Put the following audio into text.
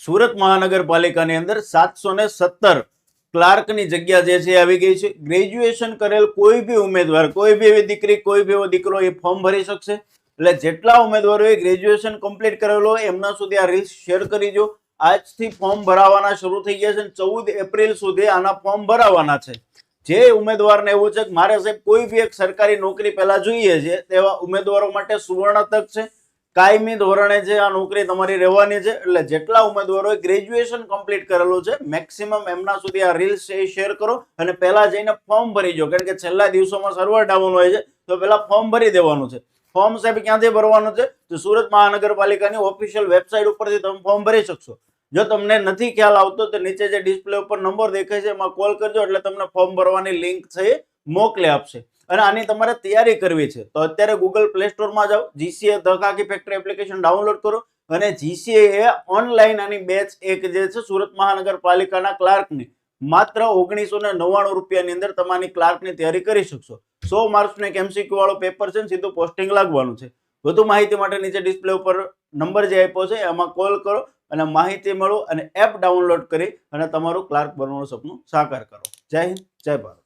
સુરત મહાનગરપાલિકાની અંદર 717 ક્લાર્કની જગ્યા જે છે આવી ગઈ છે. ગ્રેજ્યુએશન કરેલ કોઈ બી ઉમેદવાર, કોઈ બી એવી દીકરી, કોઈ બી એવો દીકરો એ ફોર્મ ભરી શકશે. એટલે જેટલા ઉમેદવારોએ ગ્રેજ્યુએશન કમ્પ્લીટ કરેલો હોય એમના સુધી આ રીલ્સ શેર કરી દો. આજથી ફોર્મ ભરાવાના શરૂ થઈ ગયા છે અને 14 એપ્રિલ સુધી આના ફોર્મ ભરાવાના છે. જે ઉમેદવારને એવું છે કે મારે સાહેબ કોઈ બી એક સરકારી નોકરી પહેલા જોઈએ છે, તેવા ઉમેદવારો માટે સુવર્ણ તક છે. કાયમી ધોરણે છે આ નોકરી તમારી રહેવાની છે. એટલે જેટલા ઉમેદવારોએ ગ્રેજ્યુએશન કમ્પ્લીટ કરેલું છે મેક્સિમમ એમના સુધી આ રીલ્સ શેર કરો અને પહેલા જઈને ફોર્મ ભરી જો. કારણ કે છેલ્લા દિવસોમાં સર્વર ડાઉન હોય છે તો પહેલા ફોર્મ ભરી દેવાનું છે. ફોર્મ સાહેબ ક્યાંથી ભરવાનું છે? તો સુરત મહાનગરપાલિકાની ઓફિશિયલ વેબસાઇટ ઉપરથી તમે ફોર્મ ભરી શકશો. જો તમને નથી ખ્યાલ આવતો તો નીચે જે ડિસ્પ્લે ઉપર નંબર દેખાય છે એમાં કોલ કરજો, એટલે તમને ફોર્મ ભરવાની લિંક છે એ મોકલી આપશે. અને આની તમારે તૈયારી કરવી છે તો અત્યારે ગૂગલ પ્લે સ્ટોરમાં જાઓ, GCA the Khaki factory application download કરો અને જીસીએ એ ઓનલાઈન આની બેચ એક જે છે સુરત મહાનગરપાલિકાના ક્લાર્કની માત્ર 1999 રૂપિયાની અંદર તમારી ક્લાર્કની તૈયારી કરી શકશો. 100 માર્ક્સનું એક એમસીક્યુ વાળો પેપર છે, સીધું પોસ્ટિંગ લાગવાનું છે. વધુ માહિતી માટે નીચે ડિસ્પ્લે ઉપર નંબર જે આપ્યો છે એમાં કોલ કરો અને માહિતી મેળવો અને એપ ડાઉનલોડ કરી અને તમારું ક્લાર્ક બનવાનું સપનું સાકાર કરો. જય હિન્દ, જય ભારત.